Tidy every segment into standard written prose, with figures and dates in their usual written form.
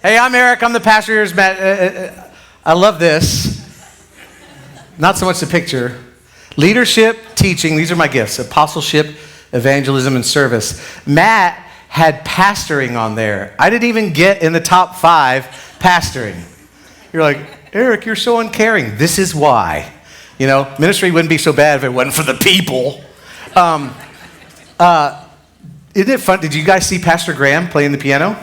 Hey, I'm Eric. I'm the pastor here. Matt. I love this. Not so much the picture. Leadership, teaching. These are my gifts. Apostleship, evangelism, and service. Matt had pastoring on there. I didn't even get in the top 5 pastoring. You're like, Eric, you're so uncaring. This is why. You know, ministry wouldn't be so bad if it wasn't for the people. Isn't it fun? Did you guys see Pastor Graham playing the piano?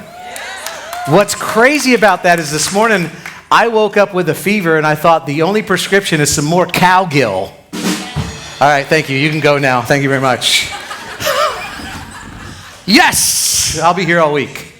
What's crazy about that is this morning I woke up with a fever and I thought the only prescription is some more cowgill. All right, thank you. You can go now. Thank you very much. Yes! I'll be here all week.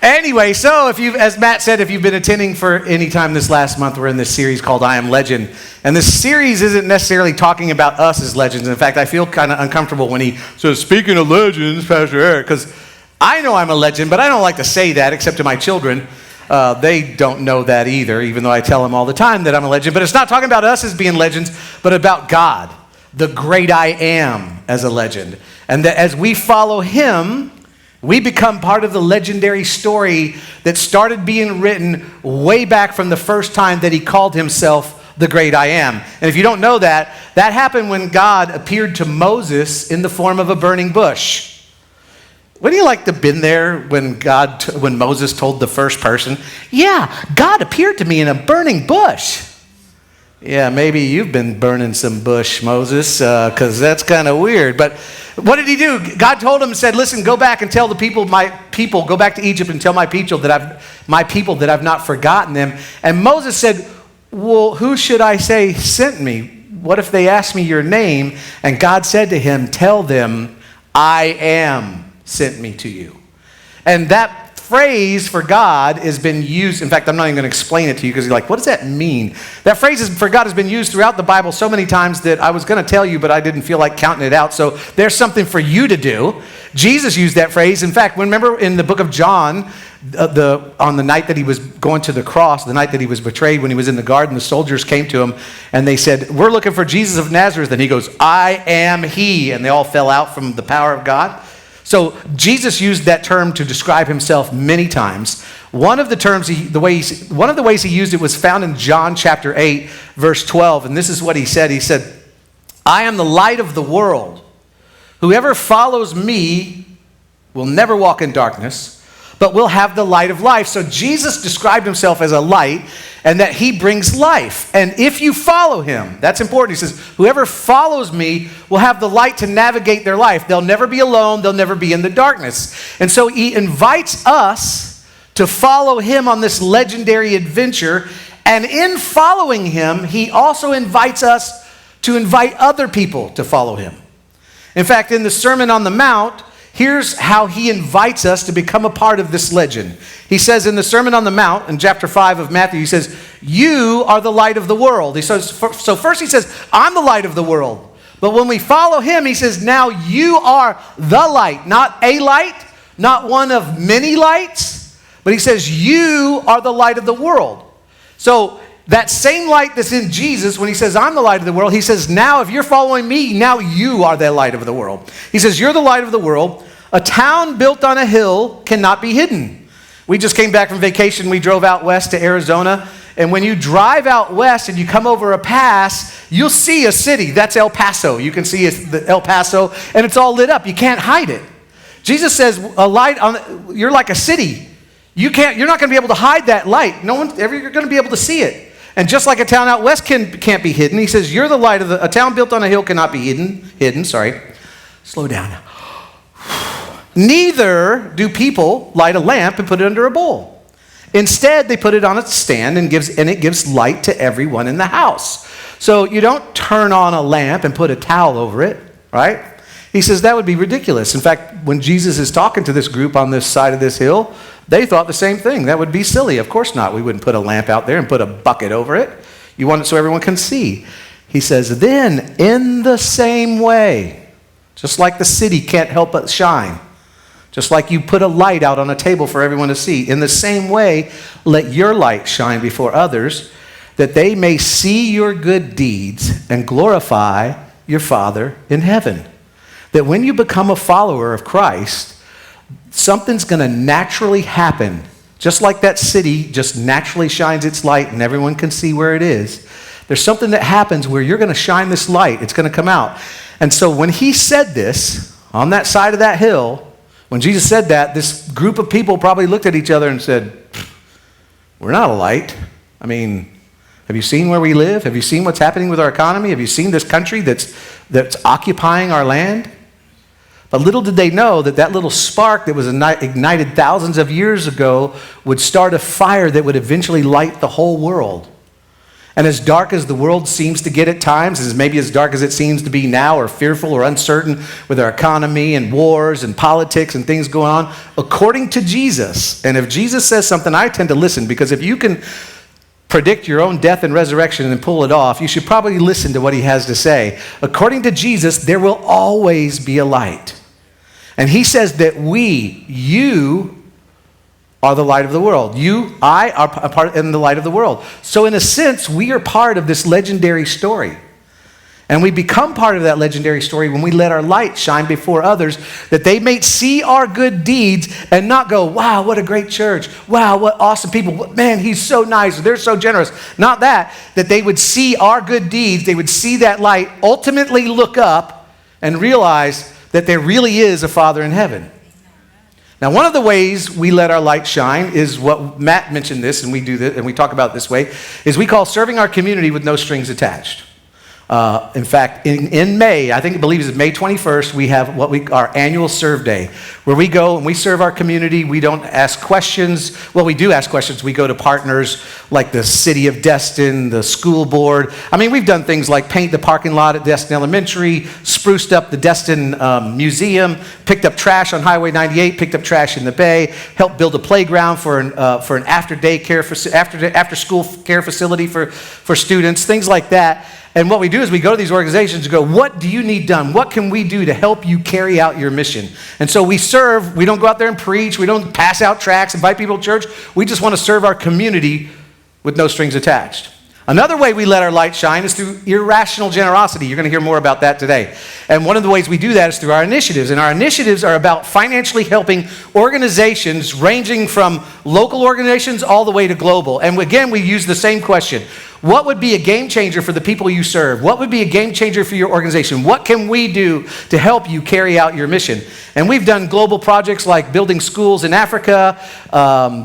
Anyway, so as Matt said, if you've been attending for any time this last month, we're in this series called I Am Legend. And this series isn't necessarily talking about us as legends. In fact, I feel kind of uncomfortable when he says, speaking of legends, Pastor Eric, because I know I'm a legend, but I don't like to say that except to my children. They don't know that either, even though I tell them all the time that I'm a legend. But it's not talking about us as being legends, but about God, the great I am as a legend. And that as we follow him, we become part of the legendary story that started being written way back from the first time that he called himself the great I am. And if you don't know that, that happened when God appeared to Moses in the form of a burning bush. Wouldn't you like to have been there when Moses told the first person, yeah, God appeared to me in a burning bush? Yeah, maybe you've been burning some bush, Moses, because that's kind of weird. But what did he do? God told him and said, listen, go back and tell my people, go back to Egypt and tell my people that I've not forgotten them. And Moses said, well, who should I say sent me? What if they ask me your name? And God said to him, tell them, I am sent me to you. And that phrase for God has been used. In fact, I'm not even going to explain it to you because you're like, what does that mean? That phrase for God has been used throughout the Bible so many times that I was going to tell you, but I didn't feel like counting it out. So there's something for you to do. Jesus used that phrase. In fact, remember in the book of John, on the night that he was going to the cross, the night that he was betrayed, when he was in the garden, the soldiers came to him and they said, we're looking for Jesus of Nazareth. And he goes, I am he. And they all fell out from the power of God. So Jesus used that term to describe himself many times. One of the ways he used it was found in John chapter 8, verse 12. And this is what he said. He said, I am the light of the world. Whoever follows me will never walk in darkness, but will have the light of life. So Jesus described himself as a light and that he brings life. And if you follow him, that's important. He says, whoever follows me will have the light to navigate their life. They'll never be alone. They'll never be in the darkness. And so he invites us to follow him on this legendary adventure. And in following him, he also invites us to invite other people to follow him. In fact, in the Sermon on the Mount, here's how he invites us to become a part of this legend. He says in the Sermon on the Mount, in chapter 5 of Matthew, he says, you are the light of the world. He says, so first he says, I'm the light of the world. But when we follow him, he says, now you are the light. Not a light, not one of many lights, but he says, you are the light of the world. So that same light that's in Jesus, when he says, I'm the light of the world, he says, now if you're following me, now you are the light of the world. He says, you're the light of the world. A town built on a hill cannot be hidden. We just came back from vacation. We drove out west to Arizona. And when you drive out west and you come over a pass, you'll see a city. That's El Paso. You can see El Paso, and it's all lit up. You can't hide it. Jesus says, you're like a city. You're not going to be able to hide that light. You're going to be able to see it. And just like a town out west can't be hidden, he says, you're the light of a town built on a hill cannot be hidden. Slow down. Neither do people light a lamp and put it under a bowl. Instead, they put it on its stand and it gives light to everyone in the house. So you don't turn on a lamp and put a towel over it, right? He says that would be ridiculous. In fact, when Jesus is talking to this group on this side of this hill, they thought the same thing. That would be silly. Of course not. We wouldn't put a lamp out there and put a bucket over it. You want it so everyone can see. He says, then in the same way, just like the city can't help but shine, just like you put a light out on a table for everyone to see, in the same way, let your light shine before others, that they may see your good deeds and glorify your Father in heaven. That when you become a follower of Christ, something's going to naturally happen Just like that city just naturally shines its light and everyone can see where it is, there's something that happens where you're going to shine this light. It's going to come out. And so when he said this on that side of that hill, when Jesus said that, this group of people probably looked at each other and said, we're not a light. I mean, have you seen where we live? Have you seen what's happening with our economy? Have you seen this country that's occupying our land? But little did they know that that little spark that was ignited thousands of years ago would start a fire that would eventually light the whole world. And as dark as the world seems to get at times, maybe as dark as it seems to be now, or fearful or uncertain with our economy and wars and politics and things going on, according to Jesus, and if Jesus says something, I tend to listen, because if you can predict your own death and resurrection and pull it off, you should probably listen to what he has to say. According to Jesus, there will always be a light. And he says that you are the light of the world. I are a part in the light of the world. So in a sense, we are part of this legendary story. And we become part of that legendary story when we let our light shine before others, that they may see our good deeds and not go, wow, what a great church. Wow, what awesome people. Man, he's so nice. They're so generous. Not that they would see our good deeds. They would see that light, ultimately look up and realize that there really is a Father in heaven. Now, one of the ways we let our light shine is what Matt mentioned this, and we do this, and we talk about it this way, is we call serving our community with no strings attached. In fact, in May, I believe it's May 21st, we have our annual Serve Day, where we go and we serve our community. We don't ask questions. Well, we do ask questions. We go to partners like the City of Destin, the school board. I mean, we've done things like paint the parking lot at Destin Elementary, spruced up the Destin Museum, picked up trash on Highway 98, picked up trash in the Bay, helped build a playground for an after school care facility for students, things like that. And what we do is we go to these organizations and go, what do you need done? What can we do to help you carry out your mission? And so we serve. We don't go out there and preach. We don't pass out tracts, invite people to church. We just want to serve our community with no strings attached. Another way we let our light shine is through irrational generosity. You're going to hear more about that today. And one of the ways we do that is through our initiatives. And our initiatives are about financially helping organizations ranging from local organizations all the way to global. And again, we use the same question. What would be a game changer for the people you serve? What would be a game changer for your organization? What can we do to help you carry out your mission? And we've done global projects like building schools in Africa.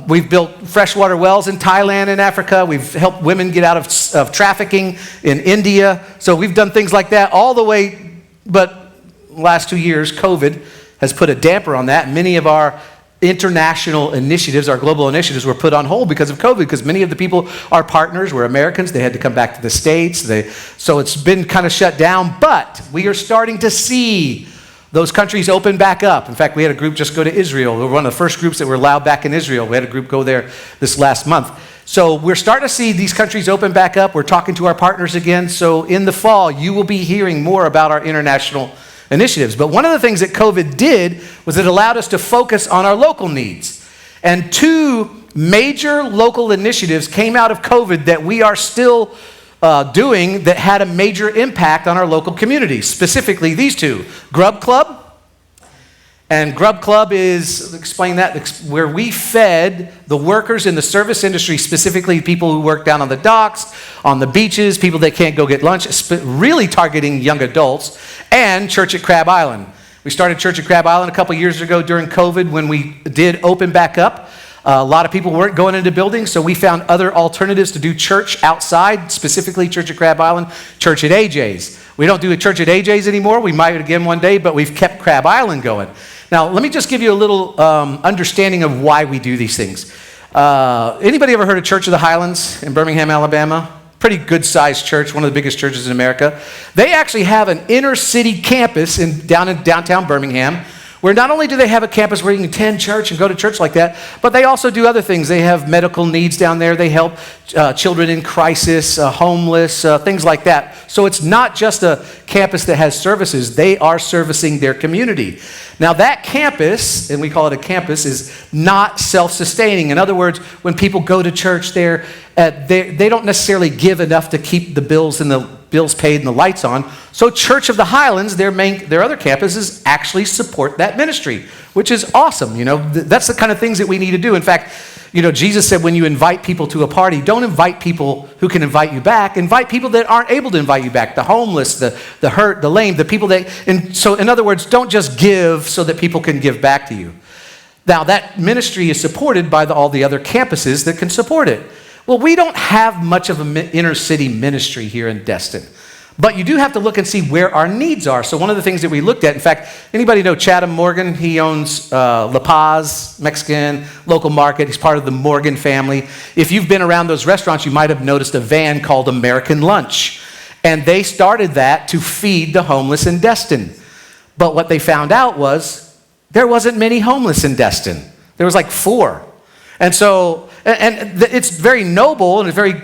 We've built freshwater wells in Thailand and Africa. We've helped women get out of trafficking in India. So we've done things like that all the way, but last 2 years, COVID has put a damper on that. Many of our international initiatives, our global initiatives, were put on hold because of COVID, because many of the people, our partners, were Americans. They had to come back to the States. So it's been kind of shut down, but we are starting to see those countries open back up. In fact, we had a group just go to Israel. We were one of the first groups that were allowed back in Israel. We had a group go there this last month. So we're starting to see these countries open back up. We're talking to our partners again. So in the fall, you will be hearing more about our international initiatives. But one of the things that COVID did was it allowed us to focus on our local needs. And 2 major local initiatives came out of COVID that we are still doing that had a major impact on our local community. Specifically, these 2, Grub Club. And Grub Club is, explain that, where we fed the workers in the service industry, specifically people who work down on the docks, on the beaches, people that can't go get lunch, really targeting young adults, and Church at Crab Island. We started Church at Crab Island a couple years ago during COVID when we did open back up. A lot of people weren't going into buildings, so we found other alternatives to do church outside, specifically Church at Crab Island, Church at AJ's. We don't do a Church at AJ's anymore. We might again one day, but we've kept Crab Island going. Now, let me just give you a little understanding of why we do these things. Anybody ever heard of Church of the Highlands in Birmingham, Alabama? Pretty good-sized church, one of the biggest churches in America. They actually have an inner-city campus down in downtown Birmingham, where not only do they have a campus where you can attend church and go to church like that, but they also do other things. They have medical needs down there. They help children in crisis, homeless, things like that. So it's not just a campus that has services. They are servicing their community. Now that campus, and we call it a campus, is not self-sustaining. In other words, when people go to church there, they don't necessarily give enough to keep the bills paid and the lights on. So Church of the Highlands, their other campuses, actually support that ministry, which is awesome. You know, that's the kind of things that we need to do. In fact, Jesus said when you invite people to a party, don't invite people who can invite you back. Invite people that aren't able to invite you back, the homeless, the hurt, the lame, the people that, and so in other words, don't just give so that people can give back to you. Now, that ministry is supported by all the other campuses that can support it. Well, we don't have much of an inner city ministry here in Destin. But you do have to look and see where our needs are. So one of the things that we looked at, in fact, anybody know Chatham Morgan? He owns La Paz, Mexican, local market. He's part of the Morgan family. If you've been around those restaurants, you might have noticed a van called American Lunch. And they started that to feed the homeless in Destin. But what they found out was there wasn't many homeless in Destin. There was like 4. And so, it's very noble and it's very,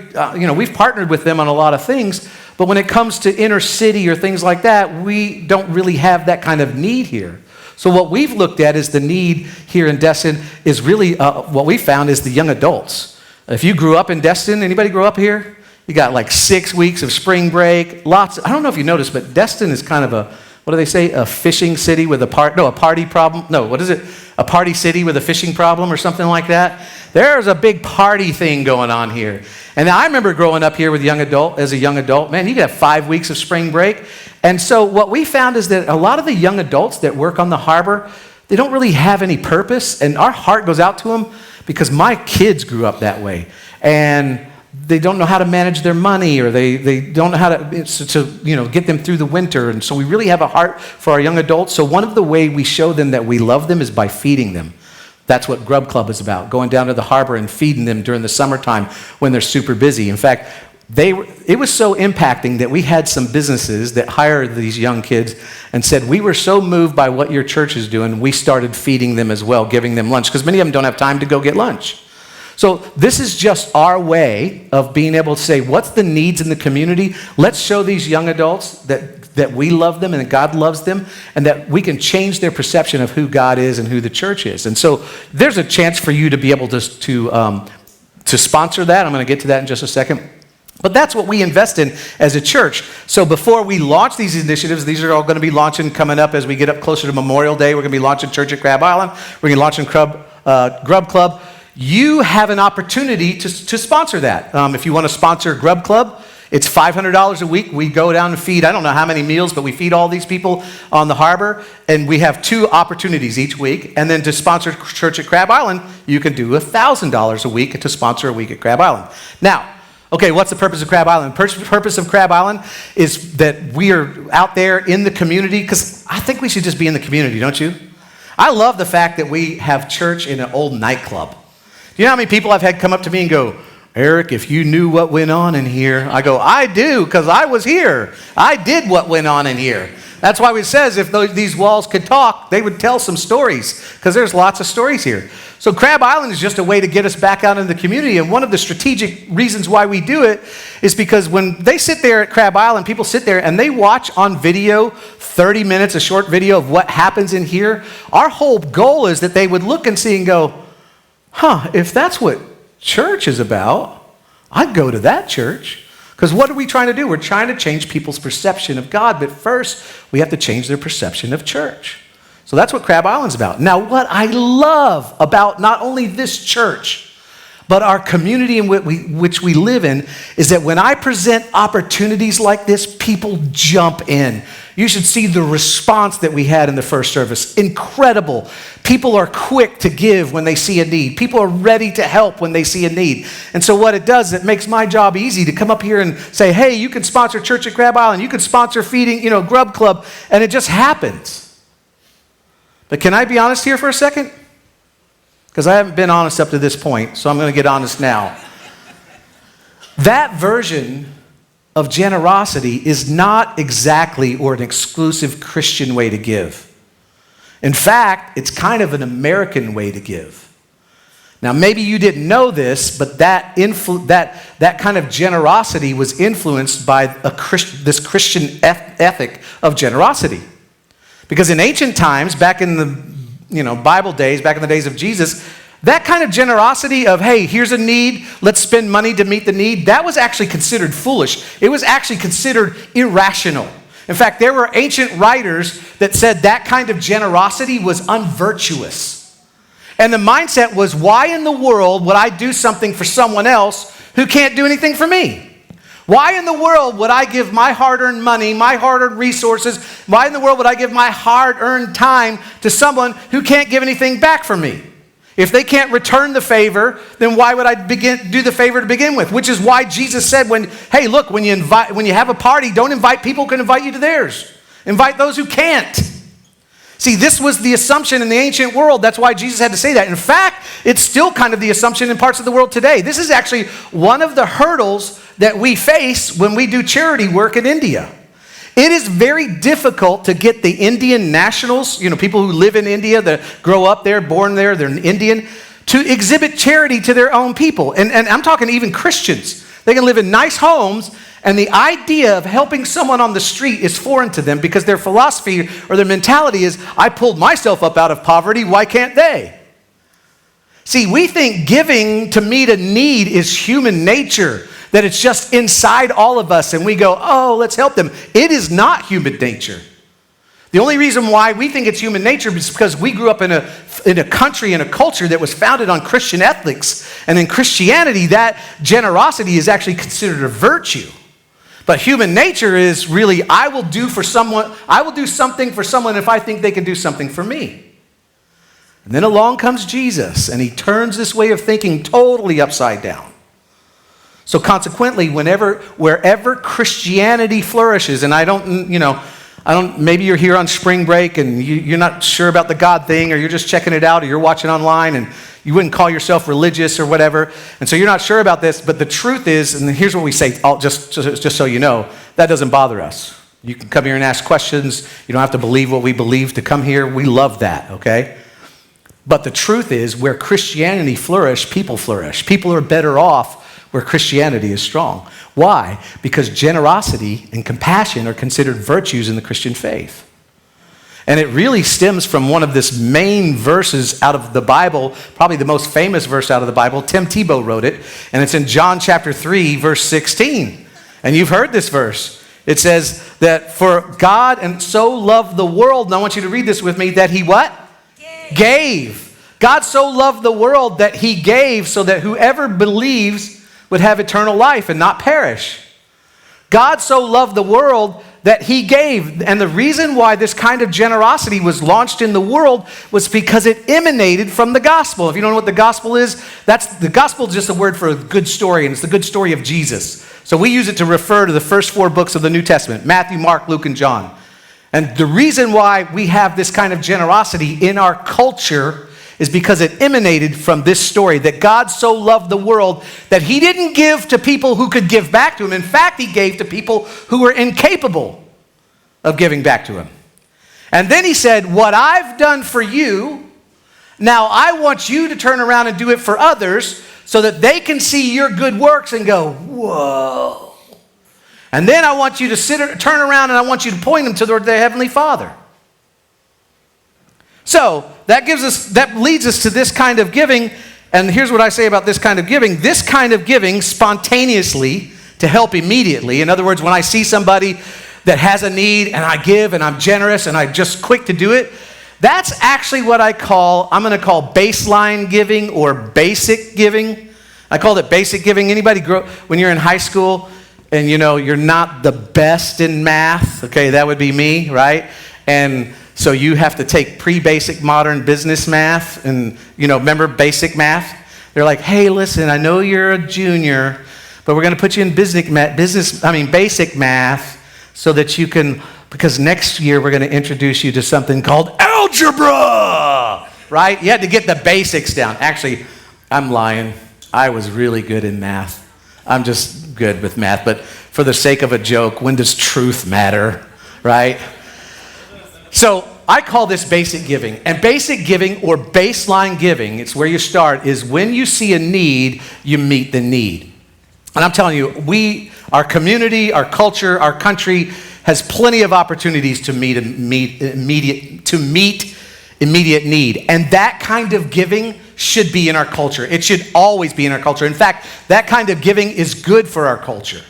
we've partnered with them on a lot of things. But when it comes to inner city or things like that, we don't really have that kind of need here. So what we've looked at is the need here in Destin is really, what we found is the young adults. If you grew up in Destin, anybody grow up here? You got like 6 weeks of spring break, I don't know if you noticed, but Destin is kind of what do they say? A fishing city with a party problem. No, what is it? A party city with a fishing problem or something like that. There's a big party thing going on here. And I remember growing up here as a young adult, man, you could have 5 weeks of spring break. And so what we found is that a lot of the young adults that work on the harbor, they don't really have any purpose. And our heart goes out to them because my kids grew up that way. And they don't know how to manage their money, or they don't know how to get them through the winter. And so we really have a heart for our young adults. So one of the way we show them that we love them is by feeding them. That's what Grub Club is about, going down to the harbor and feeding them during the summertime when they're super busy. In fact, it was so impacting that we had some businesses that hired these young kids and said, we were so moved by what your church is doing, we started feeding them as well, giving them lunch, because many of them don't have time to go get lunch. So this is just our way of being able to say, what's the needs in the community? Let's show these young adults that we love them and that God loves them, and that we can change their perception of who God is and who the church is. And so there's a chance for you to be able to sponsor that. I'm going to get to that in just a second. But that's what we invest in as a church. So before we launch these initiatives, these are all going to be launching coming up as we get up closer to Memorial Day. We're going to be launching Church at Crab Island. We're going to be launching Grub Club. You have an opportunity to sponsor that. If you want to sponsor Grub Club, it's $500 a week. We go down and feed, I don't know how many meals, but we feed all these people on the harbor. And we have 2 opportunities each week. And then to sponsor Church at Crab Island, you can do $1,000 a week to sponsor a week at Crab Island. Now, okay, what's the purpose of Crab Island? The purpose of Crab Island is that we are out there in the community, because I think we should just be in the community, don't you? I love the fact that we have church in an old nightclub. Do you know how many people I've had come up to me and go, Eric, if you knew what went on in here. I go, I do, because I was here. I did what went on in here. That's why it says if these walls could talk, they would tell some stories, because there's lots of stories here. So Crab Island is just a way to get us back out in the community. And one of the strategic reasons why we do it is because when they sit there at Crab Island, people sit there and they watch on video 30 minutes, a short video of what happens in here. Our whole goal is that they would look and see and go, if that's what church is about, I'd go to that church. Because what are we trying to do? We're trying to change people's perception of God, but first we have to change their perception of church. So that's what Crab Island's about. Now, what I love about not only this church, but our community in which we live in, is that when I present opportunities like this, people jump in. You should see the response that we had in the first service. Incredible. People are quick to give when they see a need. People are ready to help when they see a need. And so what it does, it makes my job easy to come up here and say, hey, you can sponsor Church at Crab Island. You can sponsor feeding, Grub Club. And it just happens. But can I be honest here for a second? Because I haven't been honest up to this point, so I'm going to get honest now. That version of generosity is not exactly or an exclusive Christian way to give. In fact, it's kind of an American way to give. Now, maybe you didn't know this, but that kind of generosity was influenced by this Christian ethic of generosity. Because in ancient times, back in the Bible days, back in the days of Jesus, that kind of generosity of, hey, here's a need, let's spend money to meet the need, that was actually considered foolish. It was actually considered irrational. In fact, there were ancient writers that said that kind of generosity was unvirtuous. And the mindset was, why in the world would I do something for someone else who can't do anything for me? Why in the world would I give my hard-earned money, my hard-earned resources, why in the world would I give my hard-earned time to someone who can't give anything back for me? If they can't return the favor, then why would I do the favor to begin with? Which is why Jesus said, when you have a party, don't invite people who can invite you to theirs. Invite those who can't. See, this was the assumption in the ancient world. That's why Jesus had to say that. In fact, it's still kind of the assumption in parts of the world today. This is actually one of the hurdles that we face when we do charity work in India. It is very difficult to get the Indian nationals, people who live in India, that grow up there, born there, they're Indian, to exhibit charity to their own people. And I'm talking even Christians. They can live in nice homes, and the idea of helping someone on the street is foreign to them because their philosophy or their mentality is, I pulled myself up out of poverty, why can't they? See, we think giving to meet a need is human nature, that it's just inside all of us, and we go, oh, let's help them. It is not human nature. The only reason why we think it's human nature is because we grew up in a country and a culture that was founded on Christian ethics. And in Christianity, that generosity is actually considered a virtue. But human nature is really, I will do something for someone if I think they can do something for me. And then along comes Jesus, and he turns this way of thinking totally upside down. So consequently, wherever Christianity flourishes, and maybe you're here on spring break and you're not sure about the God thing, or you're just checking it out, or you're watching online and you wouldn't call yourself religious or whatever, and so you're not sure about this, but the truth is, and here's what we say, just so you know, that doesn't bother us. You can come here and ask questions. You don't have to believe what we believe to come here. We love that, okay? But the truth is, where Christianity flourishes, people flourish. People are better off where Christianity is strong. Why? Because generosity and compassion are considered virtues in the Christian faith. And it really stems from one of this main verses out of the Bible, probably the most famous verse out of the Bible. Tim Tebow wrote it, and it's in John chapter 3, verse 16. And you've heard this verse. It says that for God and so loved the world, and I want you to read this with me, that he what? Gave. God so loved the world that he gave so that whoever believes would have eternal life and not perish. God so loved the world that he gave. And the reason why this kind of generosity was launched in the world was because it emanated from the gospel. If you don't know what the gospel is, the gospel is just a word for a good story, and it's the good story of Jesus. So we use it to refer to the first 4 books of the New Testament, Matthew, Mark, Luke, and John. And the reason why we have this kind of generosity in our culture is because it emanated from this story, that God so loved the world that he didn't give to people who could give back to him. In fact, he gave to people who were incapable of giving back to him. And then he said, what I've done for you, now I want you to turn around and do it for others so that they can see your good works and go, whoa. And then I want you to turn around and I want you to point them to their Heavenly Father. So that leads us to this kind of giving, and here's what I say about this kind of giving. This kind of giving spontaneously to help immediately. In other words, when I see somebody that has a need and I give and I'm generous and I'm just quick to do it, that's actually what I'm going to call baseline giving or basic giving. I called it basic giving. Anybody when you're in high school and you're not the best in math, okay, that would be me, right? And so you have to take pre-basic modern business math and, remember basic math? They're like, hey, listen, I know you're a junior, but we're going to put you in basic math so that you can, because next year we're going to introduce you to something called algebra, right? You had to get the basics down. Actually, I'm lying. I was really good in math. I'm just good with math, but for the sake of a joke, when does truth matter, right? So I call this basic giving. And basic giving or baseline giving, it's where you start, is when you see a need, you meet the need. And I'm telling you, our community, our culture, our country has plenty of opportunities to meet immediate need. And that kind of giving should be in our culture. It should always be in our culture. In fact, that kind of giving is good for our culture.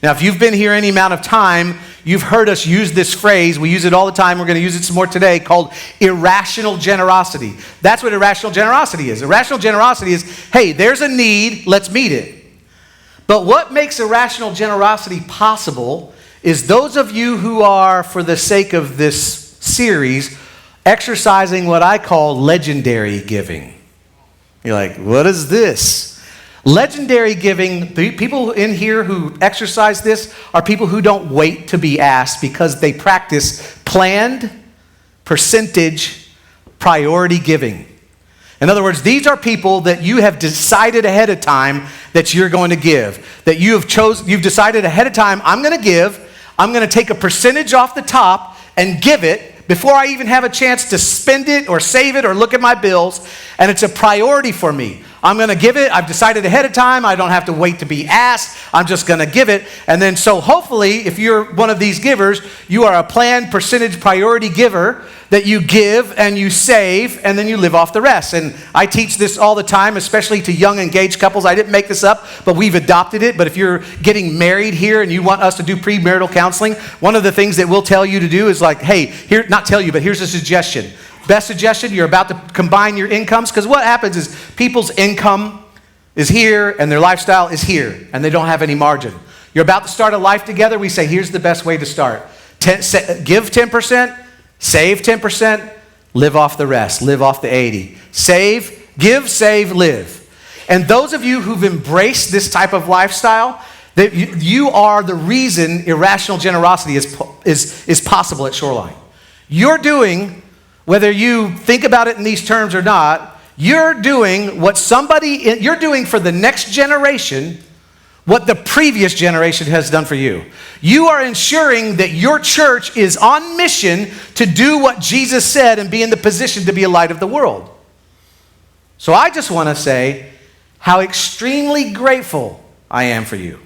Now, if you've been here any amount of time, you've heard us use this phrase. We use it all the time. We're going to use it some more today, called irrational generosity. That's what irrational generosity is. Irrational generosity is, hey, there's a need, let's meet it. But what makes irrational generosity possible is those of you who are, for the sake of this series, exercising what I call legendary giving. You're like, what is this? Legendary giving, the people in here who exercise this are people who don't wait to be asked because they practice planned, percentage, priority giving. In other words, these are people that you have decided ahead of time that you're going to give. That you've decided ahead of time, I'm going to give, I'm going to take a percentage off the top and give it before I even have a chance to spend it or save it or look at my bills, and it's a priority for me. I'm going to give it. I've decided ahead of time. I don't have to wait to be asked. I'm just going to give it. And then so hopefully, if you're one of these givers, you are a planned percentage priority giver that you give and you save and then you live off the rest. And I teach this all the time, especially to young engaged couples. I didn't make this up, but we've adopted it. But if you're getting married here and you want us to do premarital counseling, one of the things that we'll tell you to do is like, hey, here, not tell you, but here's a suggestion. Best suggestion, you're about to combine your incomes, because what happens is people's income is here and their lifestyle is here, and they don't have any margin. You're about to start a life together, we say, here's the best way to start. Give 10%, save 10%, live off the rest, live off the 80. Save, give, save, live. And those of you who've embraced this type of lifestyle, that you are the reason irrational generosity is possible at Shoreline. You're doing, whether you think about it in these terms or not, you're doing you're doing for the next generation what the previous generation has done for you. You are ensuring that your church is on mission to do what Jesus said and be in the position to be a light of the world. So I just want to say how extremely grateful I am for you.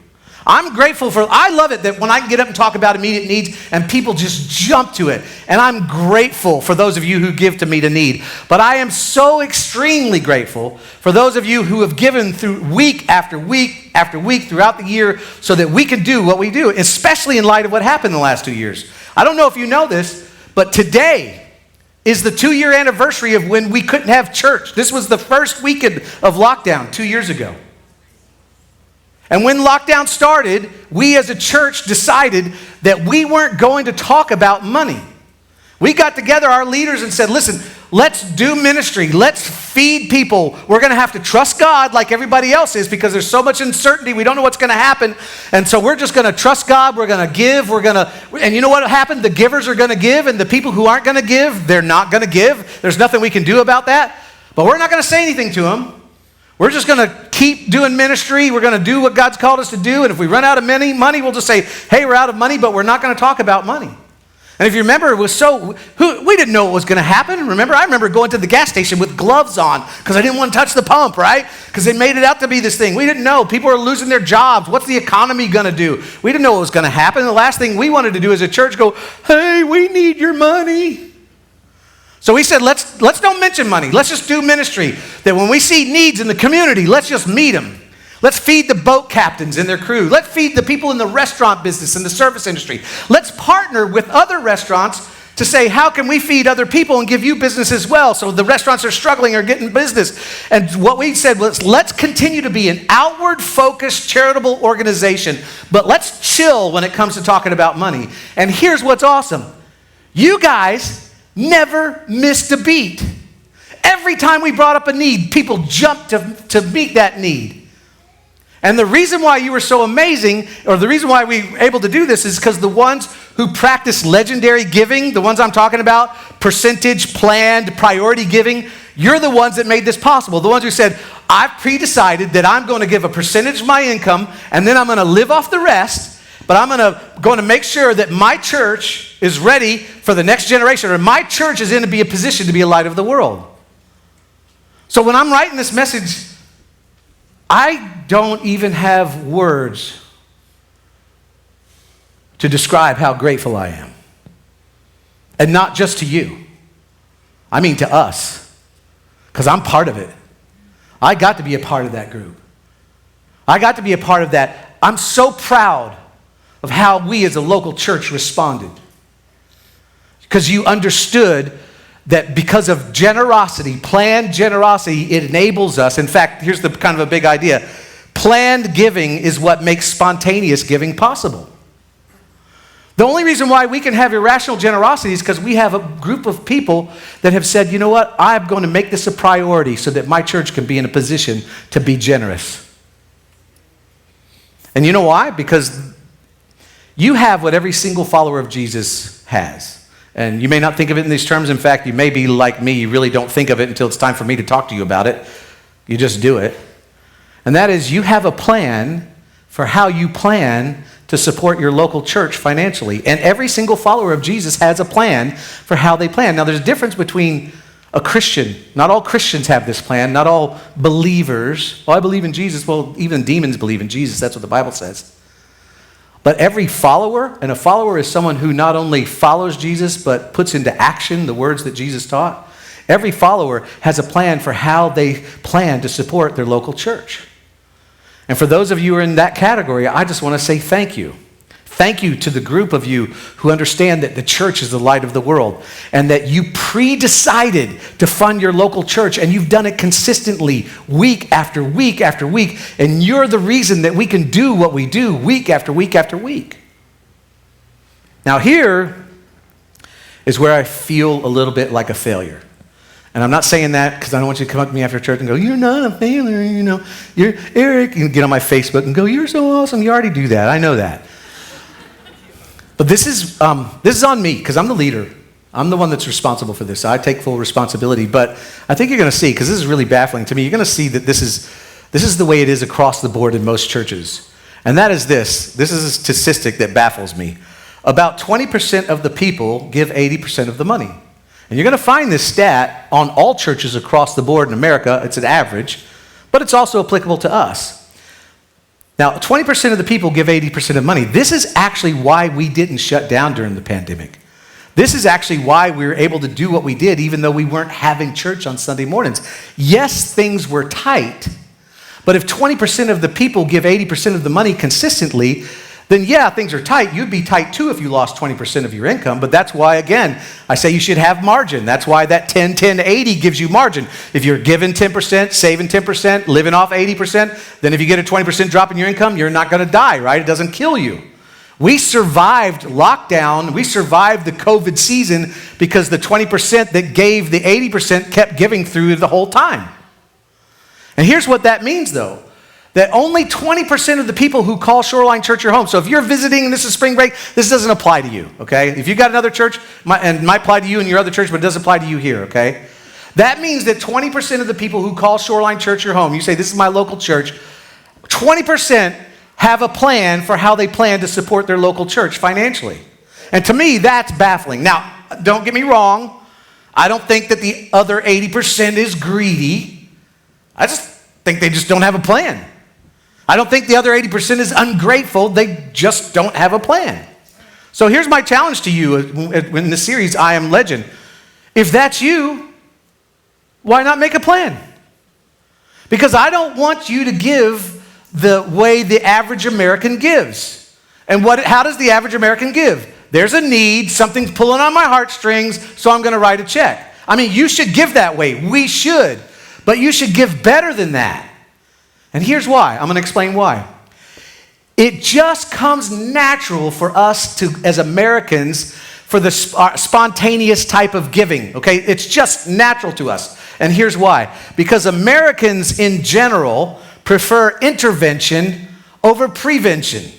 I'm grateful I love it that when I can get up and talk about immediate needs and people just jump to it. And I'm grateful for those of you who give to meet a need. But I am so extremely grateful for those of you who have given through week after week after week throughout the year so that we can do what we do, especially in light of what happened in the last 2 years. I don't know if you know this, but today is the 2-year anniversary of when we couldn't have church. This was the first weekend of lockdown 2 years ago. And when lockdown started, we as a church decided that we weren't going to talk about money. We got together, our leaders, and said, listen, let's do ministry. Let's feed people. We're going to have to trust God like everybody else is because there's so much uncertainty. We don't know what's going to happen. And so we're just going to trust God. We're going to give. And you know what happened? The givers are going to give, and the people who aren't going to give, they're not going to give. There's nothing we can do about that. But we're not going to say anything to them. We're just going to keep doing ministry. We're going to do what God's called us to do. And if we run out of money, we'll just say, hey, we're out of money, but we're not going to talk about money. And if you remember, we didn't know what was going to happen. I remember going to the gas station with gloves on because I didn't want to touch the pump, right? Because they made it out to be this thing. We didn't know. People are losing their jobs. What's the economy going to do? We didn't know what was going to happen. The last thing we wanted to do as a church go, hey, we need your money. So we said, let's don't mention money. Let's just do ministry. That when we see needs in the community, let's just meet them. Let's feed the boat captains and their crew. Let's feed the people in the restaurant business and the service industry. Let's partner with other restaurants to say, how can we feed other people and give you business as well? So the restaurants are struggling or getting business. And what we said was, let's continue to be an outward-focused charitable organization, but let's chill when it comes to talking about money. And here's what's awesome. You guys never missed a beat. Every time we brought up a need, people jumped to meet that need. And the reason why you were so amazing, or the reason why we were able to do this, is because the ones who practice legendary giving, the ones I'm talking about, percentage, planned, priority giving, you're the ones that made this possible. The ones who said, I've pre-decided that I'm going to give a percentage of my income, and then I'm going to live off the rest, but I'm going to make sure that my church is ready for the next generation, or my church is in to be a position to be a light of the world. So when I'm writing this message, I don't even have words to describe how grateful I am. And not just to you. I mean to us. Because I'm part of it. I got to be a part of that group. I got to be a part of that. I'm so proud of how we as a local church responded. Because you understood that because of generosity, planned generosity, it enables us. In fact, here's the kind of a big idea. Planned giving is what makes spontaneous giving possible. The only reason why we can have irrational generosity is because we have a group of people that have said, you know what, I'm going to make this a priority so that my church can be in a position to be generous. And you know why? Because you have what every single follower of Jesus has. And you may not think of it in these terms. In fact, you may be like me. You really don't think of it until it's time for me to talk to you about it. You just do it. And that is, you have a plan for how you plan to support your local church financially. And every single follower of Jesus has a plan for how they plan. Now, there's a difference between a Christian. Not all Christians have this plan. Not all believers. Well, I believe in Jesus. Well, even demons believe in Jesus. That's what the Bible says. But every follower, and a follower is someone who not only follows Jesus, but puts into action the words that Jesus taught. Every follower has a plan for how they plan to support their local church. And for those of you who are in that category, I just want to say thank you. Thank you to the group of you who understand that the church is the light of the world and that you pre-decided to fund your local church, and you've done it consistently week after week after week, and you're the reason that we can do what we do week after week after week. Now here is where I feel a little bit like a failure. And I'm not saying that because I don't want you to come up to me after church and go, you're not a failure, you know. You're Eric, and get on my Facebook and go, you're so awesome. You already do that. I know that. But this is on me because I'm the leader. I'm the one that's responsible for this. I take full responsibility. But I think you're going to see, because this is really baffling to me, you're going to see that this is the way it is across the board in most churches. And that is this. This is a statistic that baffles me. About 20% of the people give 80% of the money. And you're going to find this stat on all churches across the board in America. It's an average, but it's also applicable to us. Now, 20% of the people give 80% of money. This is actually why we didn't shut down during the pandemic. This is actually why we were able to do what we did, even though we weren't having church on Sunday mornings. Yes, things were tight, but if 20% of the people give 80% of the money consistently, then yeah, things are tight. You'd be tight too if you lost 20% of your income. But that's why, again, I say you should have margin. That's why that 10-10-80 gives you margin. If you're giving 10%, saving 10%, living off 80%, then if you get a 20% drop in your income, you're not going to die, right? It doesn't kill you. We survived lockdown. We survived the COVID season because the 20% that gave the 80% kept giving through the whole time. And here's what that means, though. That only 20% of the people who call Shoreline Church your home. So if you're visiting, this is spring break, this doesn't apply to you, okay? If you've got another church, and it might apply to you and your other church, but it doesn't apply to you here, okay? That means that 20% of the people who call Shoreline Church your home, you say, this is my local church, 20% have a plan for how they plan to support their local church financially. And to me, that's baffling. Now, don't get me wrong. I don't think that the other 80% is greedy. I just think they just don't have a plan. I don't think the other 80% is ungrateful. They just don't have a plan. So here's my challenge to you in the series, I Am Legend. If that's you, why not make a plan? Because I don't want you to give the way the average American gives. And how does the average American give? There's a need, something's pulling on my heartstrings, so I'm going to write a check. I mean, you should give that way. We should. But you should give better than that. And here's why. I'm going to explain why. It just comes natural for us to, as Americans, for the spontaneous type of giving, okay? It's just natural to us. And here's why. Because Americans in general prefer intervention over prevention.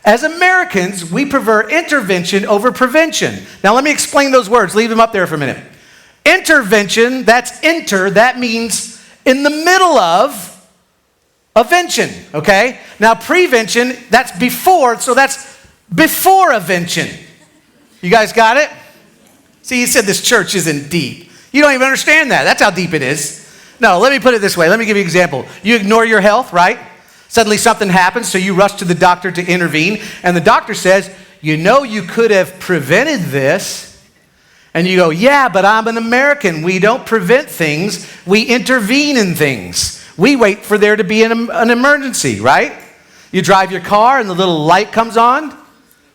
As Americans, we prefer intervention over prevention. Now let me explain those words. Leave them up there for a minute. Intervention, that means in the middle of Avention, okay? Now prevention, that's before, so that's before avention. You guys got it? See, you said this church isn't deep. You don't even understand that. That's how deep it is. No, let me put it this way. Let me give you an example. You ignore your health, right? Suddenly something happens, so you rush to the doctor to intervene, and the doctor says, you know you could have prevented this. And you go, yeah, but I'm an American. We don't prevent things. We intervene in things. We wait for there to be an emergency, right? You drive your car and the little light comes on.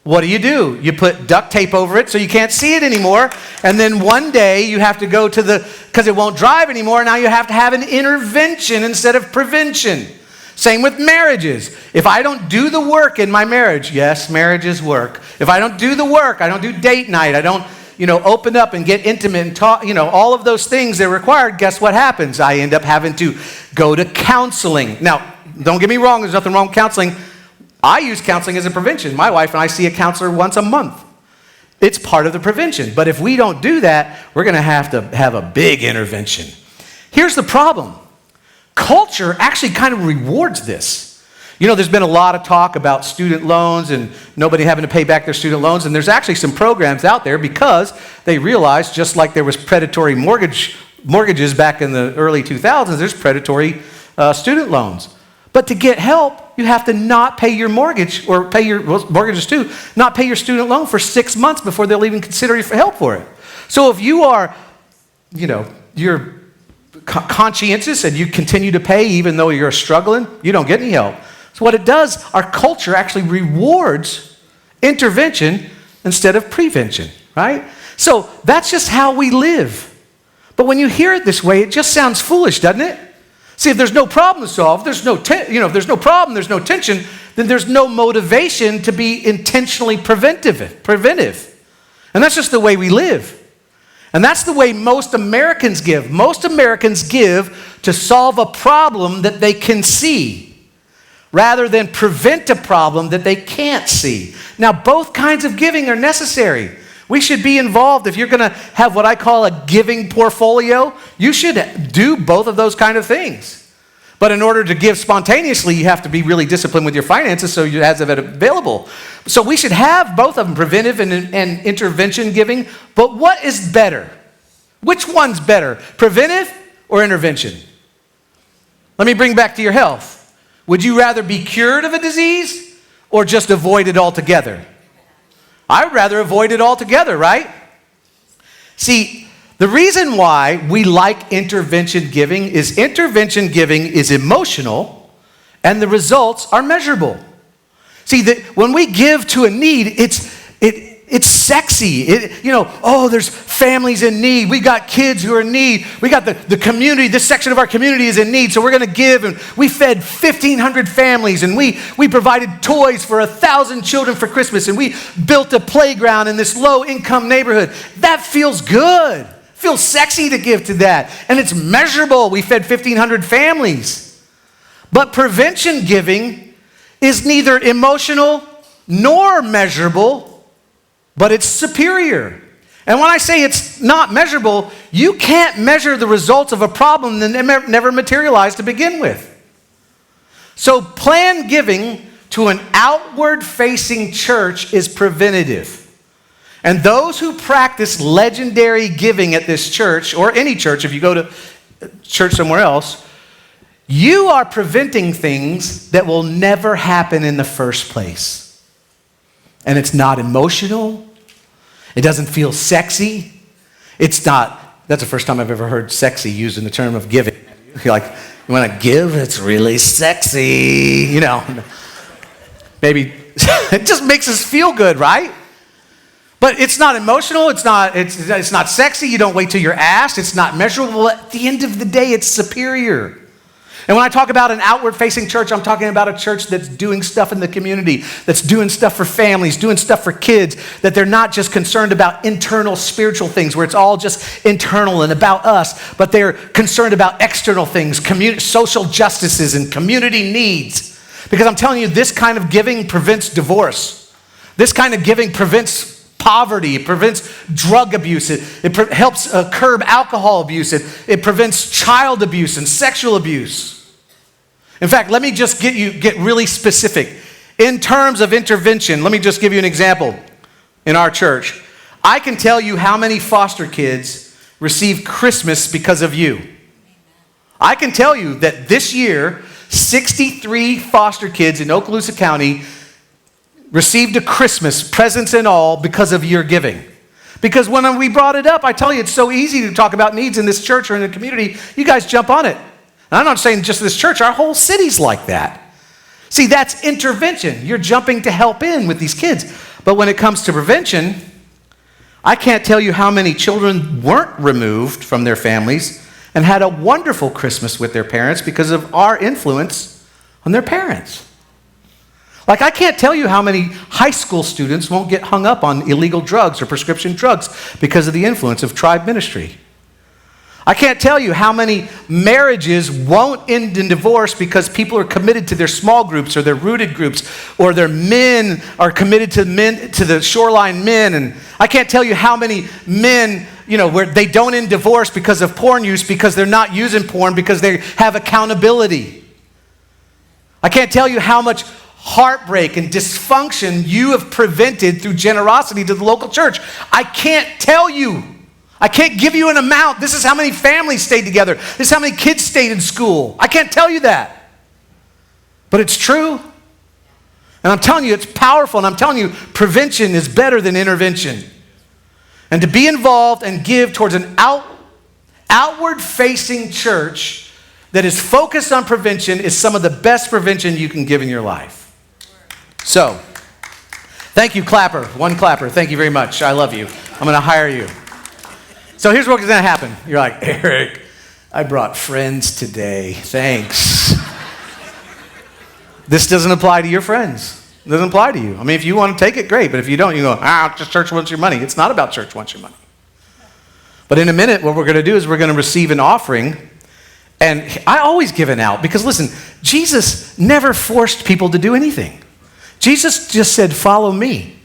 What do? You put duct tape over it so you can't see it anymore. And then one day you have to go to because it won't drive anymore, now you have to have an intervention instead of prevention. Same with marriages. If I don't do the work in my marriage, yes, marriage is work. If I don't do the work, I don't do date night, I don't, open up and get intimate and talk, all of those things that are required, guess what happens? I end up having to go to counseling. Now, don't get me wrong, there's nothing wrong with counseling. I use counseling as a prevention. My wife and I see a counselor once a month. It's part of the prevention. But if we don't do that, we're going to have a big intervention. Here's the problem. Culture actually kind of rewards this. There's been a lot of talk about student loans and nobody having to pay back their student loans. And there's actually some programs out there because they realized, just like there was predatory mortgages back in the early 2000s, there's predatory student loans. But to get help, you have to not pay your mortgage or pay your mortgages too, not pay your student loan for 6 months before they'll even consider you for help for it. So if you are, you're conscientious and you continue to pay even though you're struggling, you don't get any help. So what it does, our culture actually rewards intervention instead of prevention, right? So that's just how we live. But when you hear it this way, it just sounds foolish, doesn't it? See, if there's no problem to solve, if there's no problem, there's no tension, then there's no motivation to be intentionally preventive. And that's just the way we live. And that's the way most Americans give. Most Americans give to solve a problem that they can see, rather than prevent a problem that they can't see. Now, both kinds of giving are necessary. We should be involved. If you're going to have what I call a giving portfolio, you should do both of those kind of things. But in order to give spontaneously, you have to be really disciplined with your finances so you have it available. So we should have both of them, preventive and intervention giving. But what is better? Which one's better, preventive or intervention? Let me bring back to your health. Would you rather be cured of a disease or just avoid it altogether? I'd rather avoid it altogether, right? See, the reason why we like intervention giving is emotional and the results are measurable. See, when we give to a need, it's sexy. There's families in need. We got kids who are in need. We got the community, this section of our community is in need, so we're going to give. And we fed 1,500 families, and we provided toys for 1,000 children for Christmas, and we built a playground in this low-income neighborhood. That feels good. Feels sexy to give to that. And it's measurable. We fed 1,500 families. But prevention giving is neither emotional nor measurable, but it's superior. And when I say it's not measurable, you can't measure the results of a problem that never materialized to begin with. So planned giving to an outward-facing church is preventative. And those who practice legendary giving at this church, or any church, if you go to church somewhere else, you are preventing things that will never happen in the first place. And it's not emotional. It doesn't feel sexy. It's not, that's the first time I've ever heard sexy used in the term of giving. You're like, you want to give? It's really sexy. Maybe it just makes us feel good, right? But it's not emotional. It's not sexy. You don't wait till you're asked. It's not measurable. At the end of the day, it's superior. And when I talk about an outward-facing church, I'm talking about a church that's doing stuff in the community, that's doing stuff for families, doing stuff for kids, that they're not just concerned about internal spiritual things where it's all just internal and about us, but they're concerned about external things, social justices and community needs. Because I'm telling you, this kind of giving prevents divorce. This kind of giving prevents poverty. It prevents drug abuse. It helps curb alcohol abuse. It prevents child abuse and sexual abuse. In fact, let me just get really specific. In terms of intervention, let me just give you an example. In our church, I can tell you how many foster kids received Christmas because of you. I can tell you that this year, 63 foster kids in Okaloosa County received a Christmas, presents and all, because of your giving. Because when we brought it up, I tell you, it's so easy to talk about needs in this church or in the community. You guys jump on it. And I'm not saying just this church, our whole city's like that. See, that's intervention. You're jumping to help in with these kids. But when it comes to prevention, I can't tell you how many children weren't removed from their families and had a wonderful Christmas with their parents because of our influence on their parents. Like, I can't tell you how many high school students won't get hung up on illegal drugs or prescription drugs because of the influence of tribe ministry. I can't tell you how many marriages won't end in divorce because people are committed to their small groups or their rooted groups, or their men are committed to the shoreline men. And I can't tell you how many men, where they don't end divorce because of porn use, because they're not using porn, because they have accountability. I can't tell you how much heartbreak and dysfunction you have prevented through generosity to the local church. I can't tell you. I can't give you an amount. This is how many families stayed together. This is how many kids stayed in school. I can't tell you that. But it's true. And I'm telling you, it's powerful. And I'm telling you, prevention is better than intervention. And to be involved and give towards an outward-facing church that is focused on prevention is some of the best prevention you can give in your life. So, thank you, clapper. One clapper. Thank you very much. I love you. I'm going to hire you. So here's what's going to happen. You're like, Eric, I brought friends today. Thanks. This doesn't apply to your friends. It doesn't apply to you. I mean, if you want to take it, great. But if you don't, you go, just church wants your money. It's not about church wants your money. But in a minute, what we're going to do is we're going to receive an offering. And I always give an out because, listen, Jesus never forced people to do anything. Jesus just said, follow me.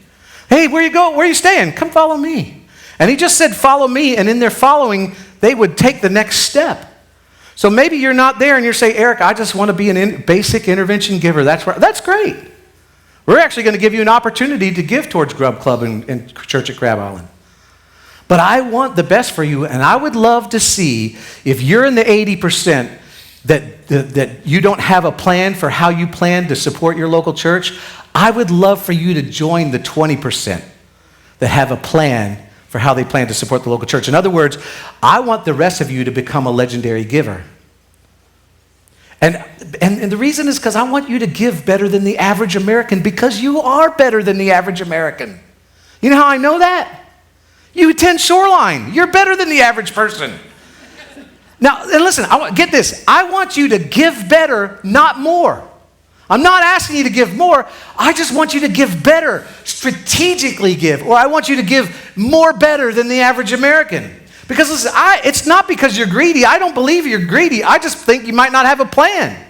Hey, where you go? Where are you staying? Come follow me. And he just said, follow me. And in their following, they would take the next step. So maybe you're not there and you're saying, Eric, I just want to be a basic intervention giver. That's great. We're actually going to give you an opportunity to give towards Grub Club and Church at Crab Island. But I want the best for you, and I would love to see if you're in the 80% that you don't have a plan for how you plan to support your local church. I would love for you to join the 20% that have a plan for how they plan to support the local church. In other words, I want the rest of you to become a legendary giver. And the reason is because I want you to give better than the average American, because you are better than the average American. You know how I know that? You attend Shoreline. You're better than the average person. Now, and listen, get this. I want you to give better, not more. I'm not asking you to give more. I just want you to give better, strategically give, or I want you to give more better than the average American. Because listen, it's not because you're greedy. I don't believe you're greedy. I just think you might not have a plan.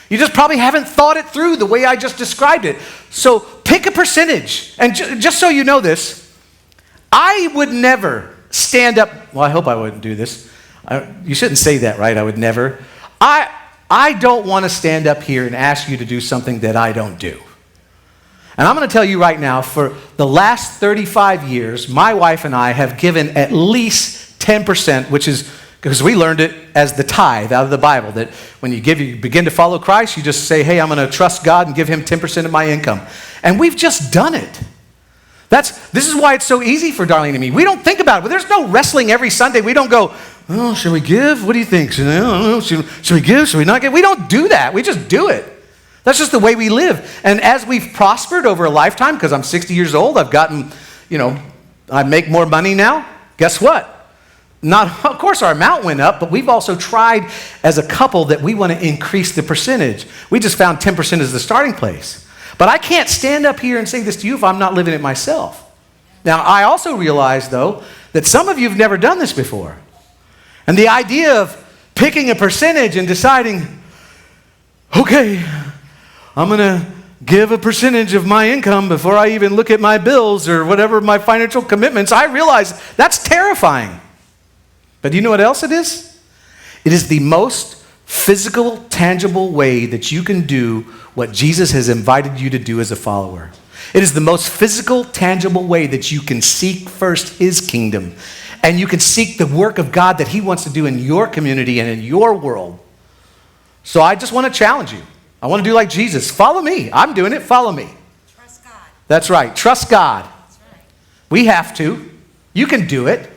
You just probably haven't thought it through the way I just described it. So pick a percentage. And just so you know this, I would never stand up. Well, I hope I wouldn't do this. You shouldn't say that, right? I would never. I don't want to stand up here and ask you to do something that I don't do. And I'm going to tell you right now, for the last 35 years, my wife and I have given at least 10%, which is because we learned it as the tithe out of the Bible, that when you begin to follow Christ, you just say, hey, I'm going to trust God and give him 10% of my income. And we've just done it. This is why it's so easy for Darlene and me. We don't think about it. But there's no wrestling every Sunday. We don't go, oh, should we give? What do you think? Should we give? Should we not give? We don't do that. We just do it. That's just the way we live. And as we've prospered over a lifetime, because I'm 60 years old, I've gotten, I make more money now. Guess what? Of course, our amount went up, but we've also tried as a couple that we want to increase the percentage. We just found 10% as the starting place. But I can't stand up here and say this to you if I'm not living it myself. Now, I also realize, though, that some of you have never done this before. And the idea of picking a percentage and deciding, okay, I'm going to give a percentage of my income before I even look at my bills or whatever my financial commitments, I realize that's terrifying. But do you know what else it is? It is the most physical, tangible way that you can do what Jesus has invited you to do as a follower. It is the most physical, tangible way that you can seek first his kingdom. And you can seek the work of God that he wants to do in your community and in your world. So I just want to challenge you. I want to do like Jesus. Follow me. I'm doing it. Follow me. Trust God. That's right. Trust God. That's right. We have to. You can do it.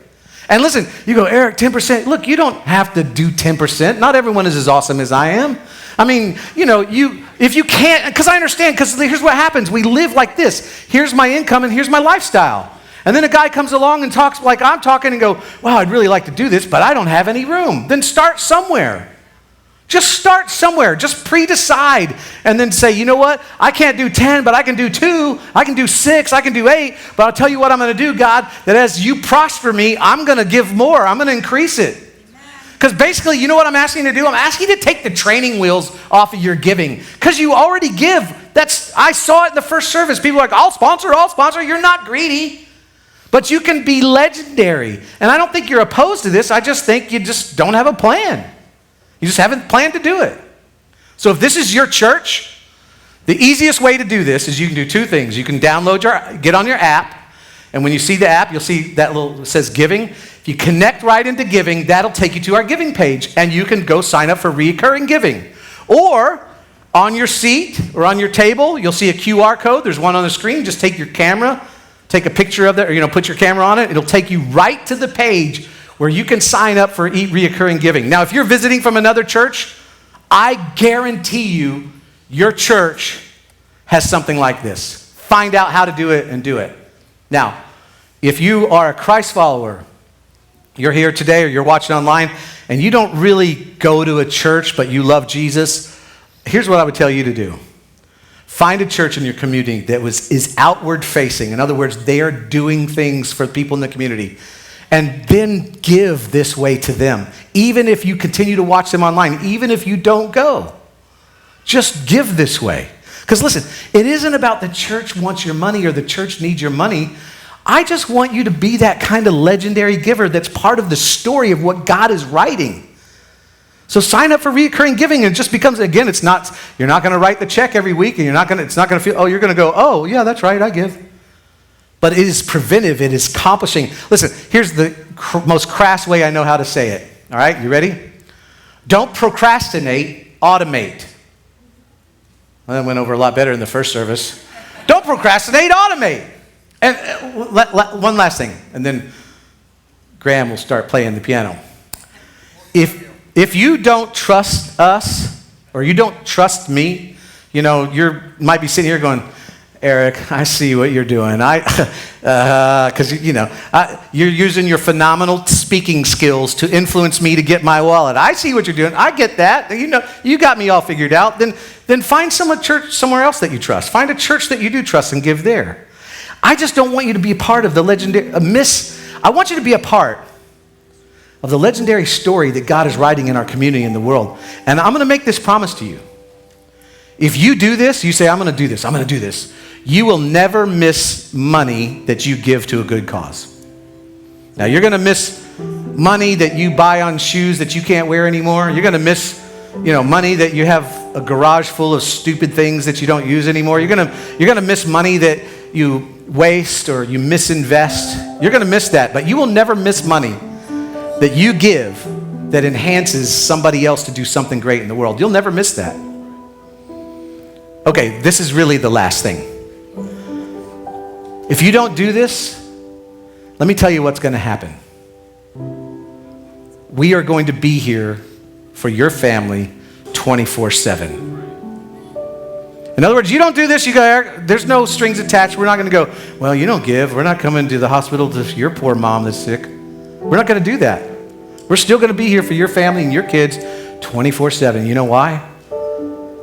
And listen, you go, Eric, 10%. Look, you don't have to do 10%. Not everyone is as awesome as I am. I mean, if you can't, because I understand, because here's what happens. We live like this. Here's my income and here's my lifestyle. And then a guy comes along and talks like I'm talking and go, wow, I'd really like to do this, but I don't have any room. Then start somewhere. Just start somewhere. Just pre-decide and then say, you know what? I can't do 10, but I can do 2. I can do 6. I can do 8. But I'll tell you what I'm going to do, God, that as you prosper me, I'm going to give more. I'm going to increase it. Because basically, you know what I'm asking you to do? I'm asking you to take the training wheels off of your giving. Because you already give. I saw it in the first service. People are like, I'll sponsor. You're not greedy. But you can be legendary. And I don't think you're opposed to this. I just think you just don't have a plan. You just haven't planned to do it. So if this is your church, the easiest way to do this is you can do 2 things. You can get on your app, and when you see the app, you'll see that it says giving. If you connect right into giving, that'll take you to our giving page, and you can go sign up for recurring giving. Or on your seat or on your table, you'll see a QR code. There's one on the screen. Just take your camera, take a picture of it, or put your camera on it. It'll take you right to the page where you can sign up for reoccurring giving. Now, if you're visiting from another church, I guarantee you your church has something like this. Find out how to do it and do it. Now, if you are a Christ follower, you're here today or you're watching online, and you don't really go to a church, but you love Jesus, here's what I would tell you to do. Find a church in your community that is outward facing. In other words, they are doing things for people in the community. And then give this way to them. Even if you continue to watch them online, even if you don't go, just give this way. Because listen, it isn't about the church wants your money or the church needs your money. I just want you to be that kind of legendary giver that's part of the story of what God is writing. So sign up for recurring giving, and it just becomes, again, you're not going to write the check every week, and it's not going to feel, you're going to go, oh, yeah, that's right, I give. But it is preventive. It is accomplishing. Listen, here's the most crass way I know how to say it. All right, you ready? Don't procrastinate, automate. Well, that went over a lot better in the first service. Don't procrastinate, automate. And one last thing, and then Graham will start playing the piano. If you don't trust us, or you don't trust me, you might be sitting here going, Eric, I see what you're doing. Because you're using your phenomenal speaking skills to influence me to get my wallet. I see what you're doing. I get that. You got me all figured out. Then find church somewhere else that you trust. Find a church that you do trust and give there. I just don't want you to be a part of the legendary I want you to be a part of the legendary story that God is writing in our community and the world. And I'm going to make this promise to you. If you do this, you say, I'm going to do this. You will never miss money that you give to a good cause. Now, you're going to miss money that you buy on shoes that you can't wear anymore. You're going to miss, money that you have a garage full of stupid things that you don't use anymore. You're going to miss money that you waste or you misinvest. You're going to miss that, but you will never miss money that you give that enhances somebody else to do something great in the world. You'll never miss that. Okay, this is really the last thing. If you don't do this, let me tell you what's going to happen. We are going to be here for your family 24/7. In other words, you don't do this, there's no strings attached. We're not going to go, well, you don't give. We're not coming to the hospital to your poor mom that's sick. We're not going to do that. We're still going to be here for your family and your kids 24/7. You know why?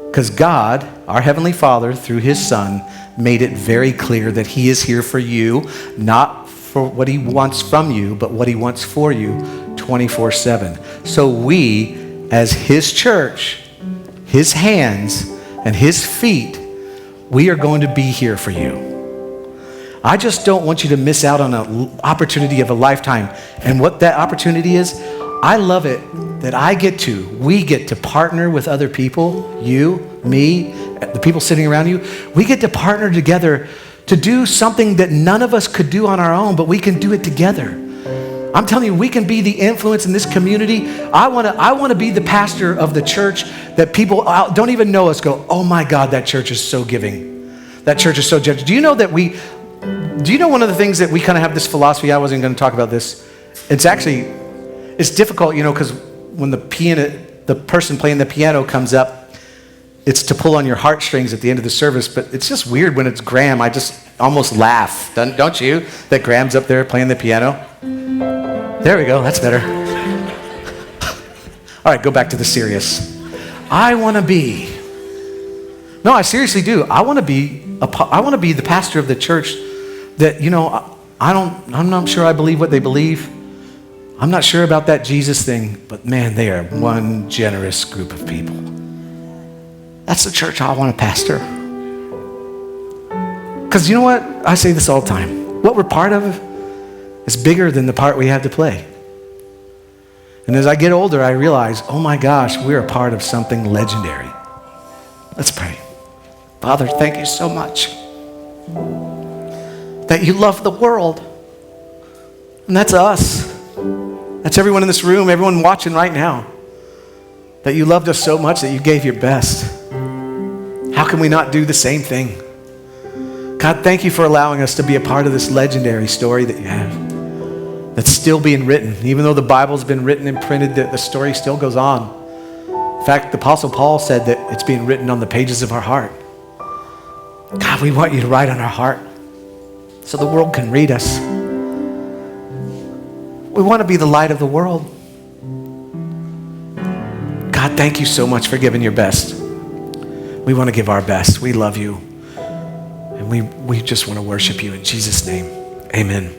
Because God, our Heavenly Father, through His Son, made it very clear that He is here for you, not for what He wants from you, but what He wants for you 24/7. So we, as His church, His hands, and His feet, we are going to be here for you. I just don't want you to miss out on an opportunity of a lifetime. And what that opportunity is, I love it that we get to partner with other people, you, me, the people sitting around you. We get to partner together to do something that none of us could do on our own, but we can do it together. I'm telling you, we can be the influence in this community. I want to be the pastor of the church that people don't even know us go, oh my God, that church is so giving. That church is so generous. Do you know one of the things that we kind of have this philosophy? I wasn't going to talk about this. It's difficult, because when the person playing the piano comes up, it's to pull on your heartstrings at the end of the service, but it's just weird when it's Graham. I just almost laugh, don't you? That Graham's up there playing the piano. There we go, that's better. All right, go back to the serious. I want to be. No, I seriously do. I want to be the pastor of the church that, I'm not sure I believe what they believe. I'm not sure about that Jesus thing, but man, they are one generous group of people. That's the church I want to pastor. Because you know what? I say this all the time. What we're part of is bigger than the part we have to play. And as I get older, I realize, oh my gosh, we're a part of something legendary. Let's pray. Father, thank you so much that you love the world. And that's us. That's everyone in this room, everyone watching right now. That you loved us so much that you gave your best. How can we not do the same thing? God, thank you for allowing us to be a part of this legendary story that you have. That's still being written. Even though the Bible's been written and printed, the story still goes on. In fact, the Apostle Paul said that it's being written on the pages of our heart. God, we want you to write on our heart so the world can read us. We want to be the light of the world. God, thank you so much for giving your best. We want to give our best. We love you. And we just want to worship you in Jesus' name. Amen.